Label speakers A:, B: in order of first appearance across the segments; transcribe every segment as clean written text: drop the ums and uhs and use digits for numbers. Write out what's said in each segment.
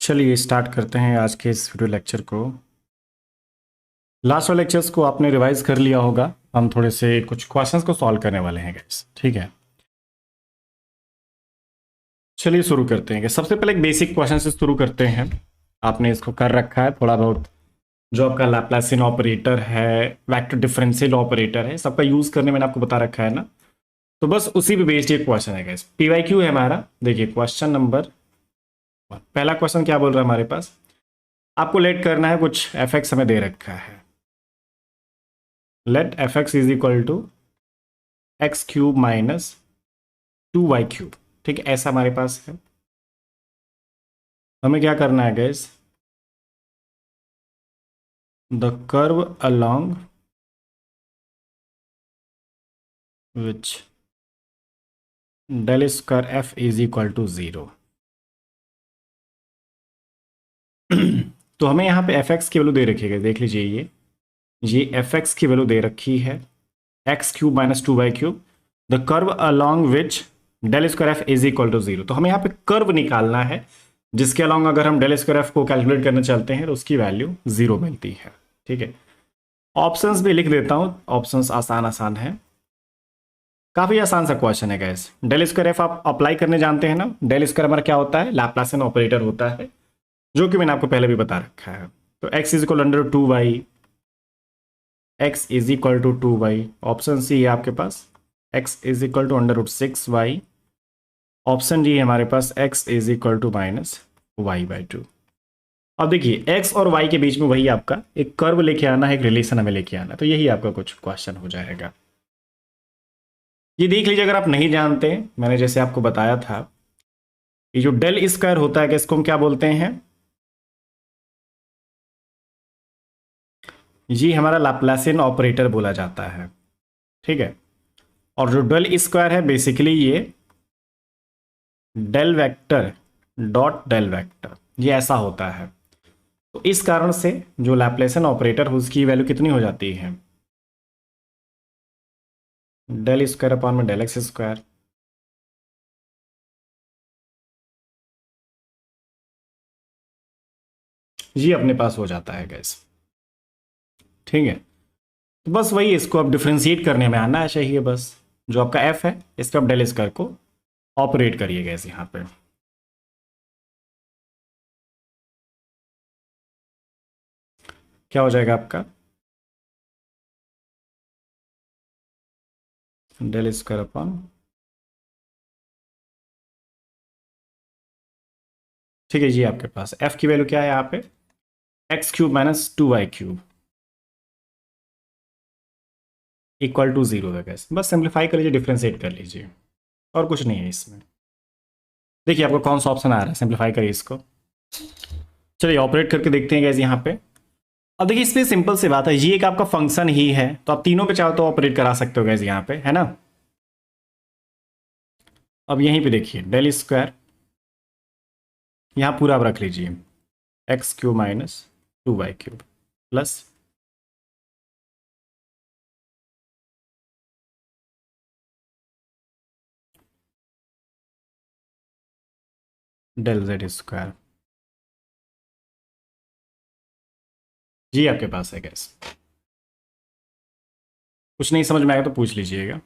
A: चलिए स्टार्ट करते हैं आज के इस वीडियो लेक्चर को। लास्ट वाले लेक्चर्स को आपने रिवाइज कर लिया होगा। हम थोड़े से कुछ क्वेश्चंस को सॉल्व करने वाले हैं गाइस, ठीक है। चलिए शुरू करते हैं। सबसे पहले एक बेसिक क्वेश्चन से शुरू करते हैं। आपने इसको कर रखा है थोड़ा बहुत। जो आपका लैप्लासियन ऑपरेटर है, वेक्टर डिफरेंशियल ऑपरेटर है, सबका यूज करने मैंने आपको बता रखा है ना। तो बस उसी पे बेस्ड एक क्वेश्चन है गाइस। PYQ है हमारा। देखिए क्वेश्चन नंबर, पहला क्वेश्चन क्या बोल रहा है हमारे पास, आपको लेट करना है कुछ fx हमें दे रखा है। Let fx is equal to x cube minus 2y cube, ठीक है, ऐसा हमारे पास है। हमें क्या करना है guys, the curve along which del square f is equal to 0। तो हमें यहाँ पे fx की वैल्यू दे रखी है, देख लीजिए ये fx की वैल्यू दे रखी है x cube minus 2y cube, the curve along which del square f is equal to 0। तो हमें यहाँ पे कर्व निकालना है जिसके अलोंग अगर हम डेल स्क्वायर एफ को कैलकुलेट करने चलते हैं तो उसकी वैल्यू 0 मिलती है, ठीक है। ऑप्शंस भी लिख देता हूं, ऑप्शंस आसान आसान है, काफी आसान सा क्वेश्चन है गैस। डेल स्क्वायर एफ आप अप्लाई करने जानते हैं ना। डेल स्क्वायर हमारा क्या होता है, लैप्लासियन ऑपरेटर होता है, जो कि मैंने आपको पहले भी बता रखा है। तो x is equal under 2y, x is equal to 2y। Option सी है आपके पास x is equal to under root 6y। Option D है हमारे पास x is equal to minus y by 2। अब देखिए x और y के बीच में वही आपका एक कर्व लेके आना है, एक रिलेशन हमें लेके आना है। तो यही आपका कुछ क्वेश्चन हो जाएगा। ये देख लीजिए, अगर आप नहीं जानते, मैंने जैसे आपको बताया था, ये जो डेल स्क्वायर होता है इसको हम क्या बोलते हैं, ये हमारा लैप्लासियन ऑपरेटर बोला जाता है, ठीक है। और जो डेल स्क्वायर है बेसिकली ये del vector dot del vector, ये ऐसा होता है। तो इस कारण से जो लैप्लासियन ऑपरेटर है उसकी वैल्यू कितनी हो जाती है, डेल स्क्वायर अपॉन में डेल एक्स स्क्वायर। ये अपने पास हो जाता है गैस, ठीक है। तो बस वही, इसको अब डिफ्रेंशिएट करने में आना चाहिए बस। जो आपका एफ है इस पर आप डेल स्क्वायर को ऑपरेट करिए गैस यहाँ पे। क्या हो जाएगा आपका, डेल स्क्वायर अपॉन, ठीक है जी। आपके पास एफ की वैल्यू क्या है यहाँ पे, x cube minus 2y cube equal to 0 है गैस। बस सिंप्लीफाई कर लीजिए, डिफ्रेंशिएट कर लीजिए, और कुछ नहीं है इसमें। देखिए आपको कौन सा ऑप्शन आ रहा है, सिंप्लीफाई करिए इसको। चलिए ऑपरेट करके देखते हैं गैस यहाँ पे। अब देखिए इसमें सिंपल सी बात है, ये एक आपका फंक्शन ही है, तो आप तीनों पे चाहो तो ऑपरेट करा सकते हो गैस यहाँ पे, है ना। अब यहीं पे देखिए डेल स्क्वायर, यहाँ पूरा आप रख लीजिए, x cube minus 2y cube plus del z square. जी आपके पास है गैस। कुछ नहीं समझ में आएगा तो पूछ लीजिएगा।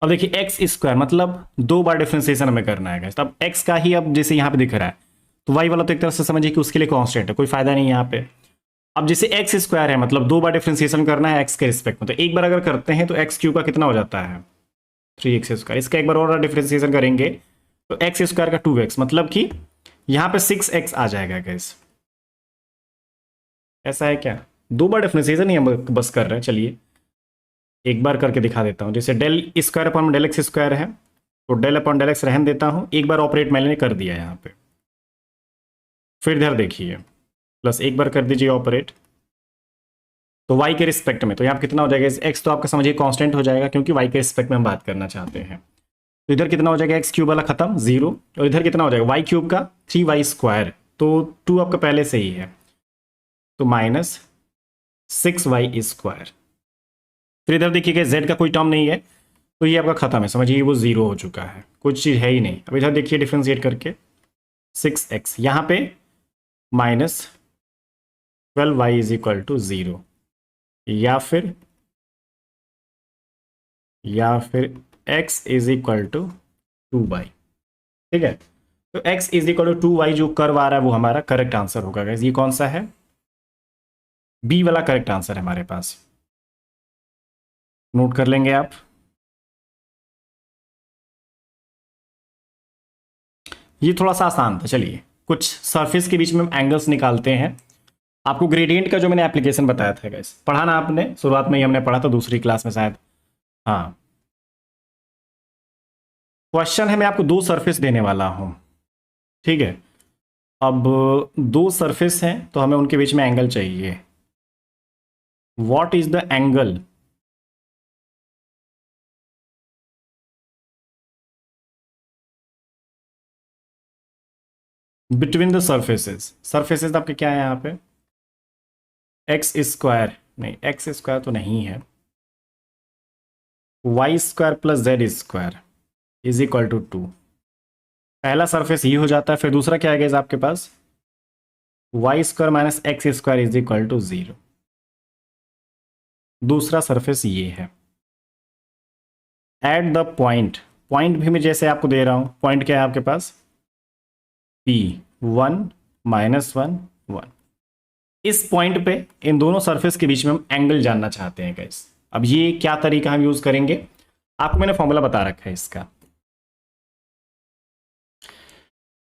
A: अब देखिए एक्स स्क्वायर मतलब 2 बार डिफरेंशिएशन हमें करना है गैस। तब एक्स का ही अब जैसे यहाँ पे दिख रहा है, तो वाई वाला तो एक तरह से समझिए कि उसके लिए कांस्टेंट है, कोई फायदा नहीं है यहाँ पे। अब जैसे एक्स स्क्वायर है मतलब 2 बार डिफरेंशिएशन करना है एक्स के रिस्पेक्ट में, तो एक बार अगर करते हैं तो एक्स क्यू का कितना हो जाता है 3x स्क्वायर। इसका एक बार और डिफरेंशिएशन करेंगे तो एक्स स्क्वायर का 2x, मतलब कि यहाँ पे 6x आ जाएगा गैस। ऐसा है क्या, 2 बार डिफरेंशिएशन ही हम बस कर रहे हैं। चलिए एक बार करके दिखा देता हूँ। जैसे del square upon del x square है, तो डेल अपॉन डेल एक्स रहन देता हूँ, एक बार ऑपरेट मैंने कर दिया यहाँ पे। फिर इधर देखिए प्लस एक बार कर दीजिए ऑपरेट, तो y के रिस्पेक्ट में, तो यहाँ पे कितना हो जाएगा, x तो आपका समझिए कांस्टेंट हो जाएगा क्योंकि y के रिस्पेक्ट में हम बात करना चाहते हैं। तो इधर कितना हो जाएगा, एक्स क्यूब वाला खत्म 0, और इधर कितना हो जाएगा वाई क्यूब का 3y स्क्वायर, तो 2 आपका पहले से ही है, तो माइनस 6y स्क्वायर। फिर इधर देखिएगा z का कोई टर्म नहीं है, तो ये आपका खत्म है, समझिए वो 0 हो चुका है, कुछ चीज़ है ही नहीं। अब इधर देखिए डिफ्रेंशिएट करके 6x, यहाँ पे -12y इज इक्वल टू 0, या फिर x is equal to 2y। ठीक है, तो x is equal to 2y जो कर्व आ रहा है वो हमारा करेक्ट आंसर होगा गाइस। ये कौन सा है? बी वाला करेक्ट आंसर है हमारे पास। नोट कर लेंगे आप। ये थोड़ा सा आसान था। चलिए, कुछ सरफेस के बीच में हम एंगल्स निकालते हैं। आपको ग्रेडियंट का जो मैंने एप्लीकेशन बताया था गाइस, पढ़ा ना आपने? शुरुआत में ही हमने पढ़ा था, दूसरी क्लास में शायद। हाँ, क्वेश्चन है, मैं आपको दो सरफेस देने वाला हूं। ठीक है, अब दो सरफेस हैं तो हमें उनके बीच में एंगल चाहिए। What is the angle between the surfaces? Surfaces आपके क्या है यहाँ पे? एक्स स्क्वायर, नहीं एक्स स्क्वायर तो नहीं है, y square plus z square is equal to 2। पहला सरफेस ये हो जाता है, फिर दूसरा क्या है आपके पास? Y square minus x square is equal to 0। दूसरा सरफेस ये है। एट द पॉइंट, पॉइंट भी मैं जैसे आपको दे रहा हूं, पॉइंट क्या है आपके पास? P1 -1 1। इस पॉइंट पे इन दोनों सरफेस के बीच में हम एंगल जानना चाहते हैं गाइस। अब ये क्या तरीका हम यूज करेंगे, आपको मैंने फॉर्मूला बता रखा है इसका।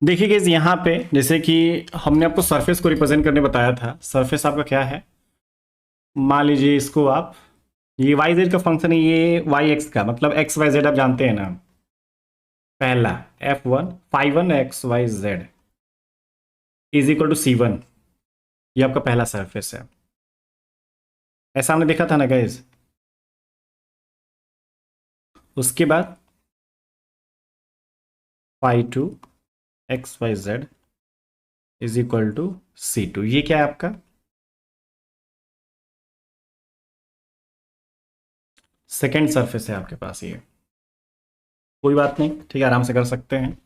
A: देखिए गाइस, यहाँ पे जैसे कि हमने आपको सरफेस को रिप्रेजेंट करने बताया था। सरफेस आपका क्या है? मान लीजिए इसको आप, ये वाई जेड का फंक्शन है, ये वाई एक्स का, मतलब एक्स वाई जेड आप जानते हैं ना। पहला F1 φ1 x y z is equal to C1, ये आपका पहला सरफेस है। ऐसा हमने देखा था ना गाइस। उसके बाद φ2 x y z is equal to C2, ये क्या है आपका? सेकेंड सरफेस है आपके पास ये। कोई बात नहीं, ठीक है, आराम से कर सकते हैं।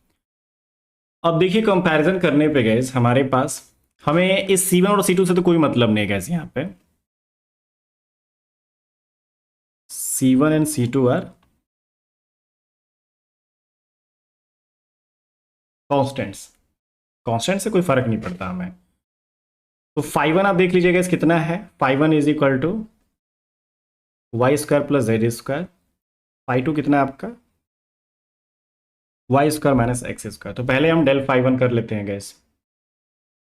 A: अब देखिए, कंपैरिजन करने पे गैस हमारे पास, हमें इस C1 और C2 से तो कोई मतलब नहीं है गैस। यहाँ पे C1 and C2 are constants. Constant से कोई फर्क नहीं पड़ता हमें। तो φ1 आप देख लीजिएगा इस कितना है? φ1 is equal to y square plus z square. φ2 कितना है आपका? Y square minus x square. तो पहले हम डेल φ1 कर लेते हैं गैस।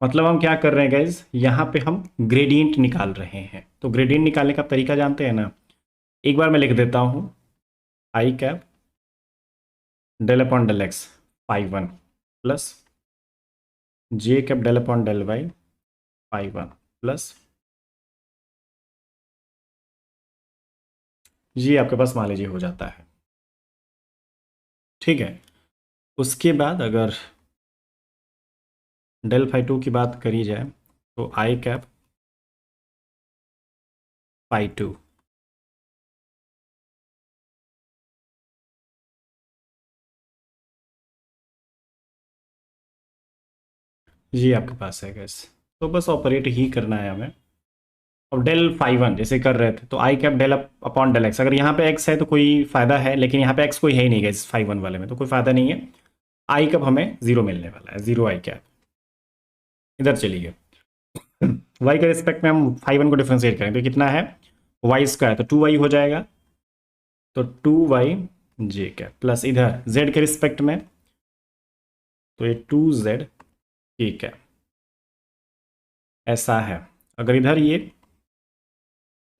A: मतलब हम क्या कर रहे हैं गैस, यहाँ पे हम ग्रेडियंट निकाल रहे हैं। तो ग्रेडियंट निकालने का तरीका जानते हैं ना? एक बार मैं लिख देता हूँ, i cap del upon del x φ1 plus j cap del upon del y φ1 plus, ये आपके पास मान लीजिए हो जाता है। ठीक है, उसके बाद अगर डेल φ2 की बात करी जाए तो आई कैप φ2 ये आपके पास है गैस। तो बस ऑपरेट ही करना है हमें। अब डेल φ1 जैसे कर रहे थे, तो i cap del upon del x, अगर यहाँ पे एक्स है तो कोई फायदा है, लेकिन यहाँ पे एक्स कोई है ही नहीं गैस φ1 वाले में, तो कोई फायदा नहीं है। आई कैप हमें 0 मिलने वाला है, 0 आई कैप। इधर चलिए, वाई के रिस्पेक्ट में हम φ1 को डिफ्रेंशिएट करें तो कितना है? वाई स्क्वायर, तो 2y हो जाएगा, तो 2y जे कैप प्लस इधर z के रिस्पेक्ट में, तो ये 2z ठीक है। ऐसा है, अगर इधर ये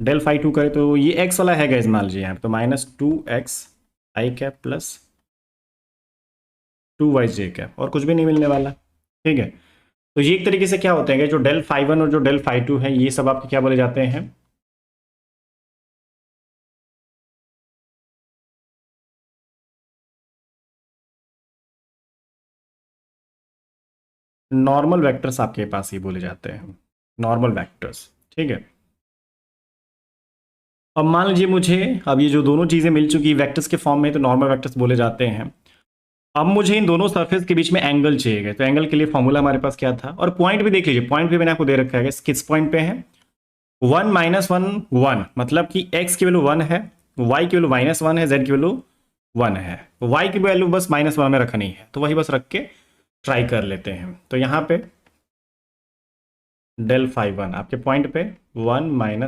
A: डेल φ2 करे तो ये x वाला है गैस, मान लीजिए यहाँ पे, तो -2x आई कैप प्लस 2y जे कैप, और कुछ भी नहीं मिलने वाला। ठीक है, तो ये एक तरीके से क्या होते हैं, जो डेल φ1 और जो डेल φ2 है, ये सब आपके क्या बोले जाते हैं? नॉर्मल वेक्टर्स आपके पास ही बोले जाते हैं, नॉर्मल वेक्टर्स। ठीक है, अब मान लीजिए मुझे, अब ये जो दोनों चीज़ें मिल चुकी वेक्टर्स के फॉर्म में, तो नॉर्मल वेक्टर्स बोले जाते हैं। अब मुझे इन दोनों सरफेस के बीच में एंगल चाहिए, तो एंगल के लिए फॉर्मूला हमारे पास क्या था, और पॉइंट भी देख लीजिए, पॉइंट भी मैंने आपको दे रखा है, किस पॉइंट पे है, 1 - 1 1, मतलब कि x की वैल्यू 1 है, y की वैल्यू -1 है, z की वैल्यू 1 है, y की वैल्यू बस -1 में रखनी है, तो वही बस रख के ट्राई कर लेते हैं। तो यहाँ पे डेल फाई 1 आपके पॉइंट पे 1 - 1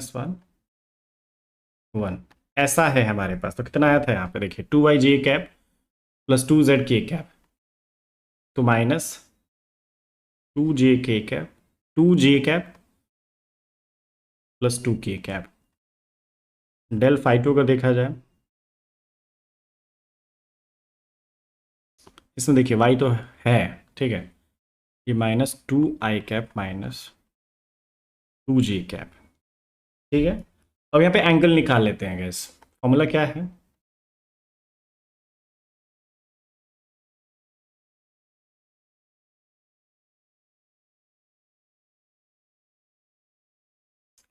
A: 1 ऐसा है हमारे पास। तो कितना आया था यहाँ पे, देखिए 2y j cap plus 2z k cap, तो -2j k cap 2j cap plus 2k cap. Del phi 2 का देखा जाए, इसमें देखिए y तो है, ठीक है, ये -2i कैप -2j कैप, ठीक है। अब यहाँ पे एंगल निकाल लेते हैं गैस, फॉर्मूला क्या है,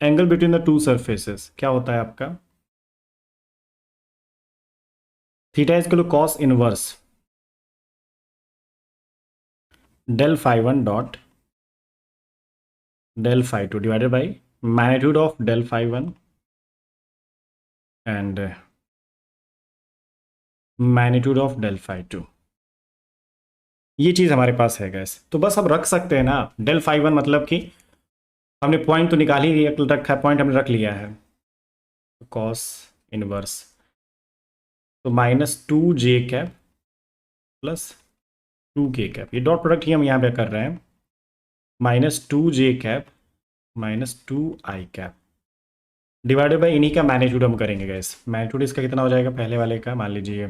A: angle between the two surfaces क्या होता है आपका, theta is equal to cos inverse del phi 1 dot del phi 2 divided by magnitude of del phi 1 and magnitude of del phi 2। ये चीज़ हमारे पास है गैस, तो बस अब रख सकते हैं ना, डेल फाई 1 मतलब कि हमने पॉइंट तो निकाल ही रखा है, पॉइंट हमने रख लिया है, कॉस इनवर्स, तो -2j cap plus 2k cap, ये डॉट प्रोडक्ट ही हम यहाँ पे कर रहे हैं, -2j cap -2i cap divided by इन्हीं का मैग्नीट्यूड हम करेंगे गैस। मैग्नीट्यूड इसका कितना हो जाएगा, पहले वाले का मान लीजिए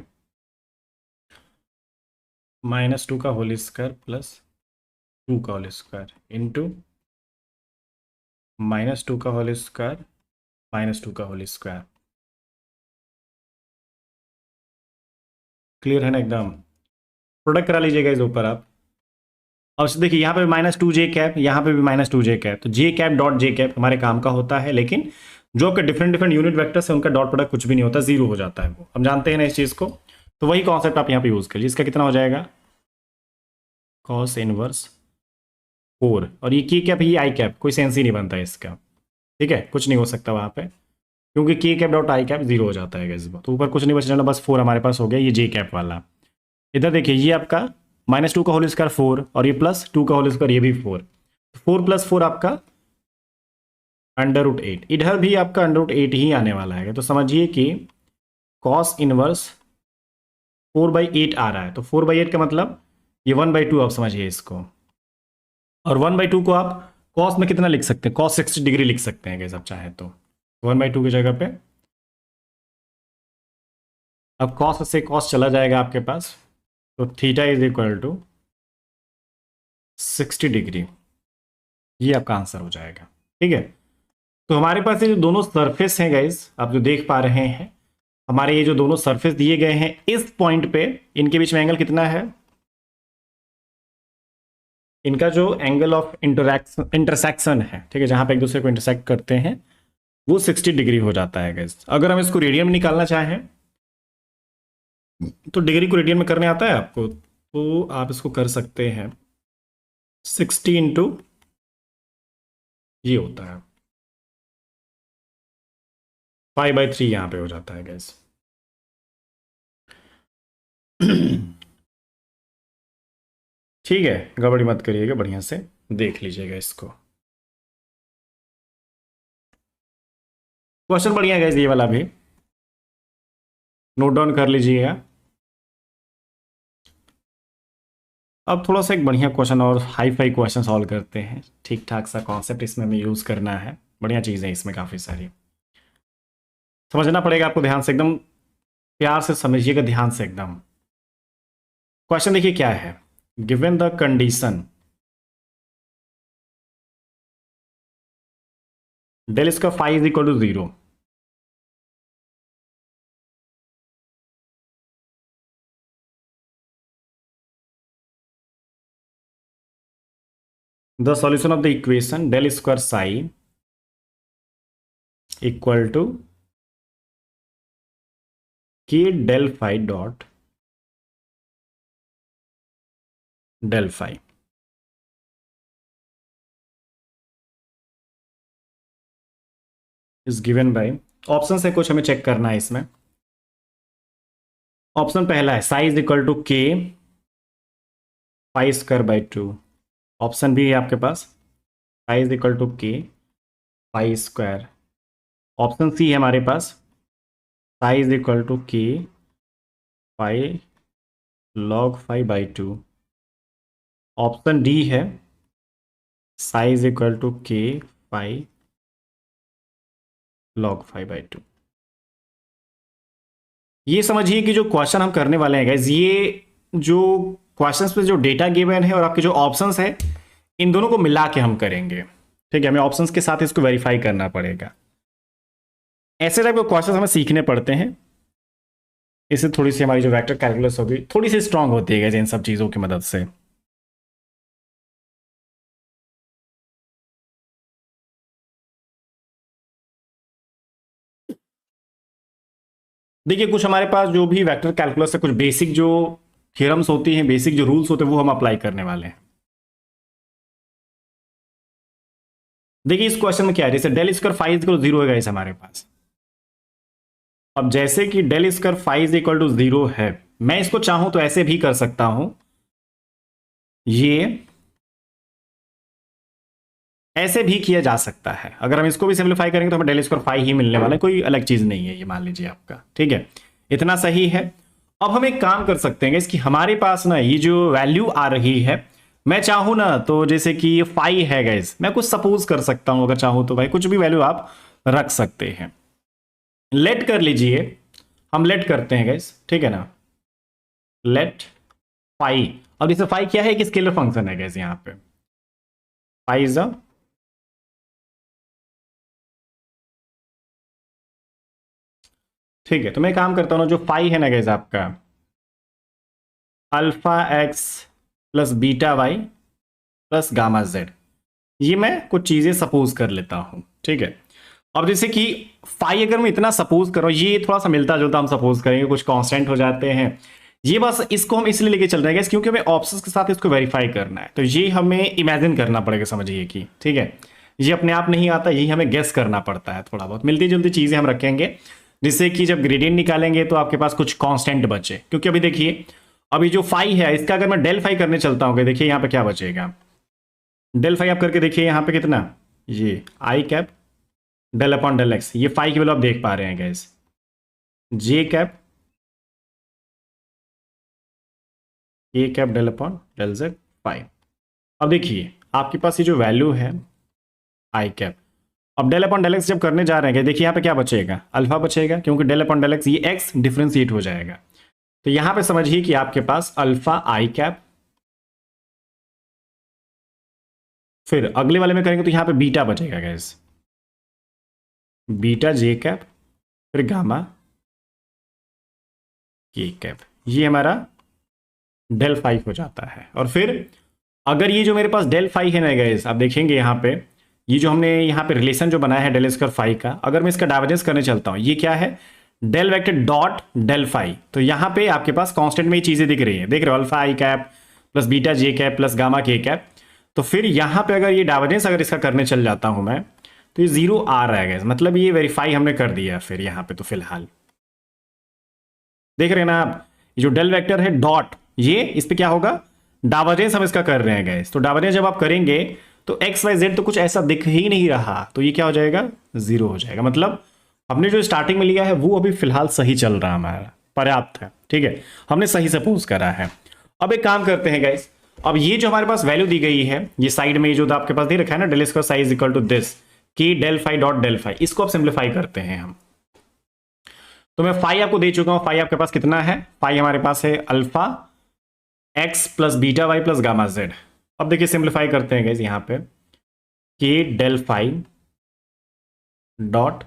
A: -2 का होल स्क्वायर प्लस 2 का होल स्क्वायर इंटू -2 का होल स्क्वायर -2 का होल स्क्वायर। क्लियर है ना एकदम, प्रोडक्ट करा लीजिएगा इस ऊपर आप। और देखिए यहाँ पे -2j कैप, यहाँ पे भी -2j कैप, तो j cap dot j cap हमारे काम का होता है, लेकिन जो आपके डिफरेंट डिफरेंट यूनिट वेक्टर्स है उनका डॉट प्रोडक्ट कुछ भी नहीं होता, जीरो हो जाता है, वो हम जानते हैं ना इस चीज़ को। तो वही कॉन्सेप्ट आप यहाँ पे यूज़ करिए, इसका कितना हो जाएगा, कॉस इनवर्स 4, और ये k कैप, ये i कैप, कोई सेंस ही नहीं बनता है इसका, ठीक है, कुछ नहीं हो सकता वहाँ पे, क्योंकि k cap dot i cap zero हो जाता है गैस, तो ऊपर कुछ नहीं बचने बस 4 हमारे पास हो गया, ये j कैप वाला। इधर देखिए ये आपका -2 का होल स्क्वायर 4, और ये +2 का होल स्क्वायर, ये भी 4, 4 + 4 आपका √8, इधर भी आपका √8 ही आने वाला है, तो समझिए कि कॉस इनवर्स 4/8 आ रहा है, तो 4/8 का मतलब ये 1/2 आप समझिए इसको, और 1/2 को आप कॉस में कितना लिख सकते हैं, कॉस 60 डिग्री लिख सकते हैं, आप चाहे तो 1/2 की जगह पे, अब कॉस से कॉस चला जाएगा आपके पास, तो theta is equal to 60 degree, ये आपका आंसर हो जाएगा, ठीक है। तो हमारे पास ये जो दोनों सरफेस हैं गाइस, आप जो देख पा रहे हैं, हमारे ये जो दोनों सरफेस दिए गए हैं इस पॉइंट पे, इनके बीच में एंगल कितना है, इनका जो एंगल ऑफ इंटरसेक्शन है, ठीक है, जहां पे एक दूसरे को इंटरसेक्ट करते हैं, वो 60 डिग्री हो जाता है गाइस। अगर हम इसको रेडियन में निकालना चाहें, तो डिग्री को रेडियन में करने आता है आपको, तो आप इसको कर सकते हैं 60 इंटू, ये होता है 5/3, यहां पे हो जाता है गैस। ठीक है, गड़बड़ी मत करिएगा, बढ़िया से देख लीजिएगा इसको, क्वेश्चन बढ़िया है गैस, ये वाला भी नोट डाउन कर लीजिएगा। अब थोड़ा सा एक बढ़िया क्वेश्चन और हाई फाई क्वेश्चन सॉल्व करते हैं, ठीक ठाक सा कॉन्सेप्ट इसमें हमें यूज करना है, बढ़िया चीज़ है इसमें, काफ़ी सारी समझना पड़ेगा आपको, ध्यान से एकदम प्यार से समझिएगा, ध्यान से एकदम। क्वेश्चन देखिए क्या है, गिवन द कंडीशन डेल इसका phi is equal to 0, the solution of the equation del square psi equal to k del phi dot del phi is given by, option से कुछ हमें चेक करना है इसमें। ऑप्शन पहला है psi equal to k pi square by two. Option B है आपके पास size equal to k pi square. Option C है हमारे पास size equal to k pi log phi by two. Option D है psi equal to k pi log phi by two. ये समझिए कि जो question हम करने वाले हैं गाइस, ये जो क्वेश्चंस पे जो डेटा गिवन है और आपके जो ऑप्शंस है, इन दोनों को मिला के हम करेंगे। ठीक है, हमें ऑप्शंस के साथ इसको वेरीफाई करना पड़ेगा। ऐसे टाइप के क्वेश्चंस हमें सीखने पड़ते हैं, इससे थोड़ी सी हमारी जो वेक्टर कैलकुलस होगी थोड़ी सी स्ट्रांग होती है गाइस इन सब चीज़ों की मदद से। देखिए कुछ हमारे पास जो भी वेक्टर कैलकुलस है, कुछ बेसिक जो थ्योरम्स होती हैं, बेसिक जो रूल्स होते हैं, वो हम अप्लाई करने वाले हैं। देखिए इस क्वेश्चन में क्या है, जैसे del square phi equal zero है गाइस हमारे पास। अब जैसे कि del square phi equal to zero है, मैं इसको चाहूं तो ऐसे भी कर सकता हूं, ये ऐसे भी किया जा सकता है। अगर हम इसको भी सिंप्लीफाई करेंगे तो हमें डेल स्क्वायर फाइव ही मिलने वाला है, कोई अलग चीज नहीं है ये, मान लीजिए आपका। ठीक है, इतना सही है। अब हम एक काम कर सकते हैं इसकी, हमारे पास ना ये जो वैल्यू आ रही है, मैं चाहूं ना तो जैसे कि ये फाइव है गाइस, मैं कुछ सपोज कर सकता हूं, अगर चाहूं तो भाई कुछ भी वैल्यू आप रख सकते हैं। लेट कर लीजिए, हम लेट करते हैं गाइस, ठीक है ना। लेट फाइव, अब इसे फाइव क्या है, एक स्केलर फंक्शन है गाइस यहां पे। फाइव इज अ, ठीक है, तो मैं काम करता हूं ना, जो फाइव है ना गाइस आपका, alpha x plus beta y plus gamma z, ये मैं कुछ चीजें सपोज कर लेता हूं। ठीक है, अब जैसे कि फाइव अगर मैं इतना सपोज कर रहा हूं, ये थोड़ा सा मिलता जुलता हम सपोज करेंगे, कुछ कांस्टेंट हो जाते हैं। ये बस इसको हम इसलिए लेके चल रहे हैं क्योंकि हमें ऑप्शंस के साथ इसको वेरीफाई करना है, तो ये हमें इमेजिन करना पड़ेगा, समझिए कि ठीक है, ये अपने आप नहीं आता, यही हमें गेस करना पड़ता है। थोड़ा बहुत मिलती जुलती चीजें हम रखेंगे, जिससे कि जब ग्रेडियंट निकालेंगे तो आपके पास कुछ कांस्टेंट बचे। क्योंकि अभी देखिए, अभी जो फाइव है इसका अगर मैं डेल फाइव करने चलता हूँ, देखिए यहाँ पे क्या बचेगा, डेल फाइव आप करके देखिए यहाँ पे कितना, ये i cap del upon del x, ये फाइव की वैल्यू आप देख पा रहे हैं guys, j cap a cap del upon del z five. अब देखिए आपके पास ये जो वैल्यू है आई कैप, अब डेल अपॉन डेल एक्स जब करने जा रहे हैं, देखिए यहाँ पे क्या बचेगा, अल्फा बचेगा, क्योंकि डेल अपॉन डेल एक्स ये एक्स डिफ्रेंशिएट हो जाएगा। तो यहां पे समझिए कि आपके पास अल्फा आई कैप, फिर अगले वाले में करेंगे तो यहां पे बीटा बचेगा गैस, बीटा जे कैप, फिर गामा के कैप, ये हमारा डेल फाइव हो जाता है। और फिर अगर ये जो मेरे पास डेल फाइव है ना गाइस, आप देखेंगे यहाँ पे, ये जो हमने यहाँ पे रिलेशन जो बनाया है डेल स्क्वायर फाइव का, अगर मैं इसका डाइवर्जेंस करने चलता हूँ, ये क्या है, del vector dot del phi. तो यहाँ पे आपके पास कांस्टेंट में ये चीजें दिख रही है, देख रहे हो, अल्फा आई कैप प्लस बीटा जे कैप प्लस गामा के कैप। तो फिर यहाँ पे अगर ये डाइवर्जेंस अगर इसका करने चल जाता हूँ मैं, तो ये जीरो आ रहा है गाइस, मतलब ये वेरीफाई हमने कर दिया फिर यहाँ पे। तो फिलहाल देख रहे हैं ना आप, ये जो डेल वेक्टर है डॉट, ये इस पे क्या होगा, डाइवर्जेंस हम इसका कर रहे हैं गाइस। तो डाइवर्जेंस जब आप करेंगे तो एक्स वाई जेड तो कुछ ऐसा दिख ही नहीं रहा, तो ये क्या हो जाएगा, जीरो हो जाएगा। मतलब हमने जो स्टार्टिंग में लिया है वो अभी फिलहाल सही चल रहा है, हमारा पर्याप्त है। ठीक है, हमने सही सपोज करा है। अब एक काम करते हैं गाइस, अब ये जो हमारे पास वैल्यू दी गई है, ये साइड में जो आपके पास दे रखा है ना, del square psi equal to this की del five dot del five, इसको आप सिंप्लीफाई करते हैं हम। तो मैं फाइव आपको दे चुका हूं, फाइव आपके पास कितना है, फाइव हमारे पास है alpha x plus beta y plus gamma z. अब देखिए सिंप्लीफाई करते हैं गाइस यहां पे, k del five dot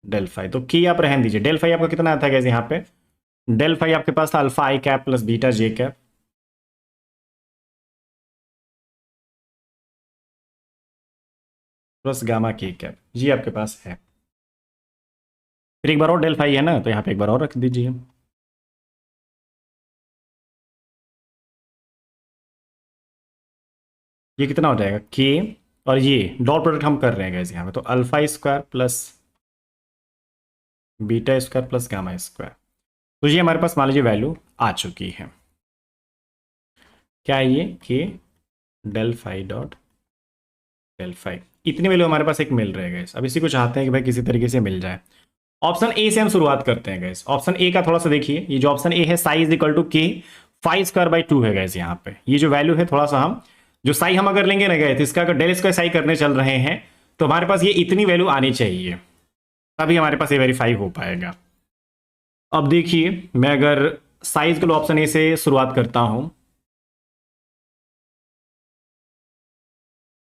A: del phi, तो की आप रहने दीजिए, डेल फाइव आपका कितना आता है गाइस यहां पे, डेल फाइव आपके पास था अल्फा आई कैप प्लस बीटा जे कैप प्लस गामा के कैप, ये आपके पास है। फिर एक बार और डेल फाइव है ना, तो यहां पे एक बार और रख दीजिए। ये कितना हो जाएगा के, और ये डॉट प्रोडक्ट हम कर रहे हैं गाइस यहाँ पे, तो alpha square plus beta square plus gamma square. तो ये हमारे पास मान लीजिए वैल्यू आ चुकी है। क्या है ये k del phi dot del phi, इतनी वैल्यू हमारे पास एक मिल रहा है गाइस। अब इसी को चाहते हैं कि भाई किसी तरीके से मिल जाए। ऑप्शन ए से हम शुरुआत करते हैं गाइस। ऑप्शन ए का थोड़ा सा देखिए, ये जो ऑप्शन ए है साई इज इक्वल टू के फाई स्क्वायर बाई 2 है गाइस। यहाँ पे ये जो वैल्यू है थोड़ा सा हम जो साई हम अगर लेंगे ना गाइस, इसका अगर डेल स्क्वायर साई करने चल रहे हैं तो हमारे पास ये इतनी वैल्यू आनी चाहिए, तभी हमारे पास ये वेरीफाई हो पाएगा। अब देखिए मैं अगर साइज के ऑप्शन ए से शुरुआत करता हूं,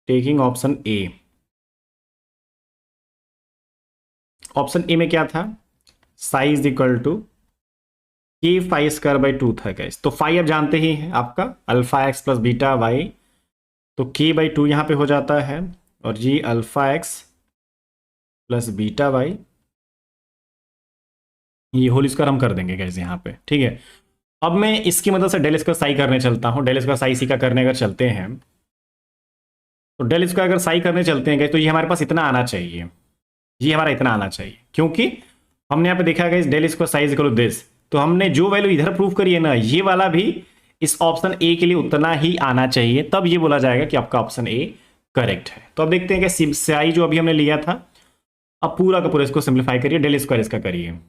A: taking option A. Option A में क्या था, साइज इक्वल टू के फाई स्क्वायर बाई 2 था गाइस। तो फाई अब जानते ही हैं आपका alpha x plus beta y, तो के बाई 2 यहां पे हो जाता है, और जी alpha x plus beta y, ये होल स्क्वायर हम कर देंगे गाइस यहाँ पे। ठीक है, अब मैं इसकी मदद से डेल स्क्वायर साई करने चलता हूं। डेल स्क्वायर साई सी का करने अगर चलते हैं, तो डेल स्क्वायर अगर साई करने चलते हैं गाइस, तो ये हमारे पास इतना आना चाहिए, ये हमारा इतना आना चाहिए, क्योंकि हमने यहाँ पे देखा है del square psi equal to this. तो हमने जो वैल्यू इधर प्रूव करी है ना, ये वाला भी इस ऑप्शन ए के लिए उतना ही आना चाहिए, तब ये बोला जाएगा कि आपका ऑप्शन ए करेक्ट है। तो अब देखते हैं कि साई जो अभी हमने लिया था, अब पूरा का पूरा इसको सिंप्लीफाई करिए, डेल स्क्वायर इसका करिए,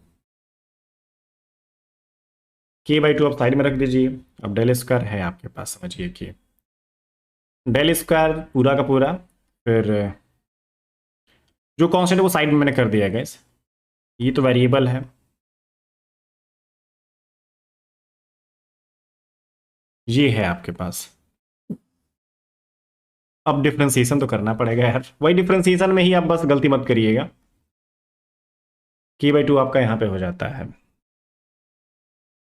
A: के बाई 2 आप साइड में रख दीजिए। अब डेल स्क्वायर है आपके पास, समझिए कि डेल स्क्वायर पूरा का पूरा, फिर जो कांस्टेंट है वो साइड में मैंने कर दिया है गाइस, ये तो वेरिएबल है, ये है आपके पास। अब डिफ्रेंसिएशन तो करना पड़ेगा यार, वही डिफ्रेंसिएशन में ही आप बस गलती मत करिएगा। के बाई 2 आपका यहाँ पे हो जाता है।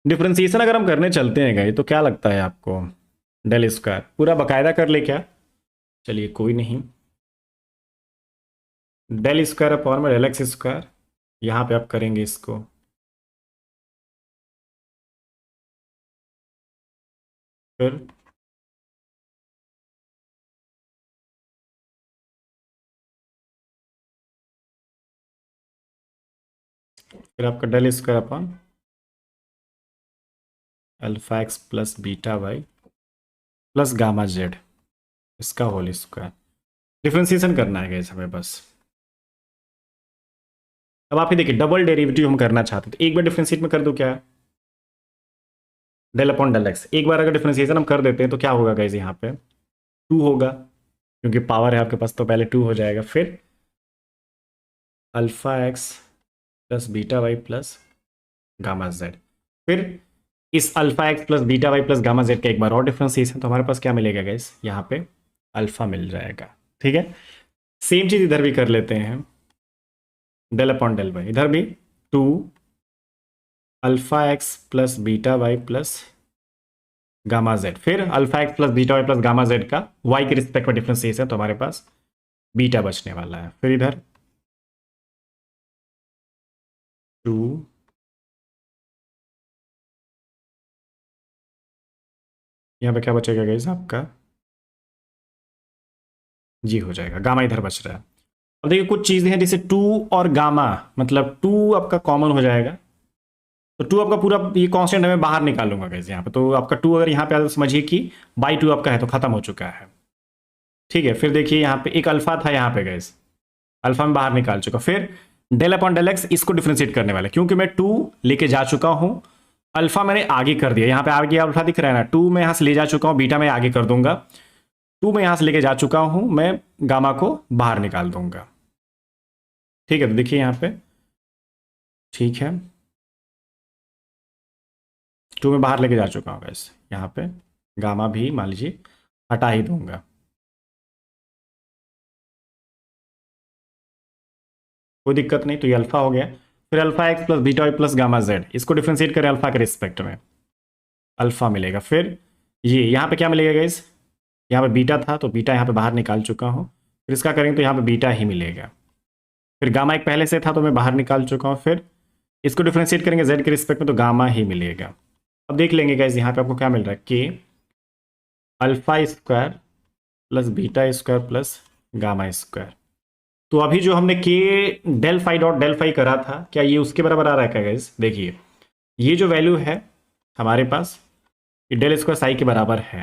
A: डिफ्रेंसिएशन अगर हम करने चलते हैं गाइस, तो क्या लगता है आपको, डेल स्क्वायर पूरा बकायदा कर ले क्या? चलिए कोई नहीं, डेल स्क्वायर अपॉन में डेल एक्स स्क्वायर, यहाँ पे आप करेंगे इसको, फिर आपका del square upon alpha x plus beta y plus gamma z, इसका होल स्क्वायर। डिफ्रेंसिएशन करना है गाइस हमें बस। अब आप ही देखिए डबल डेरिवेटिव हम करना चाहते हैं, तो एक बार डिफ्रेंशिएट में कर दो, क्या डेल अपॉन डेल एक्स। एक बार अगर डिफ्रेंशिएशन हम कर देते हैं तो क्या होगा गाइस, यहाँ पे 2 होगा, क्योंकि पावर है आपके पास, तो पहले 2 हो जाएगा, फिर alpha x plus beta y plus gamma z, फिर इस alpha x plus beta y plus gamma z का एक बार और डिफ्रेंशिएशन, तो हमारे पास क्या मिलेगा गाइस, यहाँ पे अल्फा मिल जाएगा। ठीक है, सेम चीज इधर भी कर लेते हैं, डेल अपॉन डेल वाई, इधर भी 2 alpha x plus beta y plus gamma z, फिर alpha x plus beta y plus gamma z का वाई के रिस्पेक्ट में डिफ्रेंशिएशन, तो हमारे पास बीटा बचने वाला है। फिर इधर 2 यहाँ पे क्या बचेगा गाइस आपका, जी हो जाएगा, गामा इधर बच रहा है। अब देखिए कुछ चीजें हैं जैसे 2 और गामा, मतलब 2 आपका कॉमन हो जाएगा, तो 2 आपका पूरा ये कांस्टेंट हमें बाहर निकालूंगा गाइस यहाँ पे, तो आपका 2 अगर यहाँ पे आता तो समझिए कि बाई 2 आपका है, तो खत्म हो चुका है। ठीक है, फिर देखिए यहाँ पे एक अल्फा था यहाँ पे गाइस, अल्फा में बाहर निकाल चुका। फिर डेल अपॉन डेल एक्स, इसको डिफ्रेंशिएट करने वाला, क्योंकि मैं 2 लेके जा चुका हूं, अल्फा मैंने आगे कर दिया, यहाँ पे आगे अल्फा दिख रहा है ना, 2 मैं यहाँ से ले जा चुका हूँ, बीटा मैं आगे कर दूंगा, 2 मैं यहाँ से लेके जा चुका हूं, मैं गामा को बाहर निकाल दूंगा। ठीक है, तो देखिए यहाँ पे, ठीक है 2 में बाहर लेके जा चुका हूँ गाइस, यहाँ पे गामा भी मान लीजिए हटा ही दूंगा। कोई दिक्कत नहीं, तो ये अल्फा हो गया। फिर alpha x plus beta y plus gamma z, इसको डिफ्रेंशिएट करें अल्फा के रिस्पेक्ट में, अल्फा मिलेगा। फिर ये यहाँ पे क्या मिलेगा गाइस, यहाँ पे बीटा था, तो बीटा यहाँ पे बाहर निकाल चुका हूँ, फिर इसका करेंगे तो यहाँ पे बीटा ही मिलेगा। फिर गामा एक पहले से था, तो मैं बाहर निकाल चुका हूँ, फिर इसको डिफ्रेंशिएट करेंगे जेड के रिस्पेक्ट में, तो गामा ही मिलेगा। अब देख लेंगे गाइस यहाँ पे आपको क्या मिल रहा है, k alpha square plus beta square plus gamma square. तो अभी जो हमने k del phi dot del phi करा था, क्या ये उसके बराबर आ रहा है क्या गाइस? देखिए ये जो वैल्यू है हमारे पास, ये डेल स्क्वायर साई के बराबर है।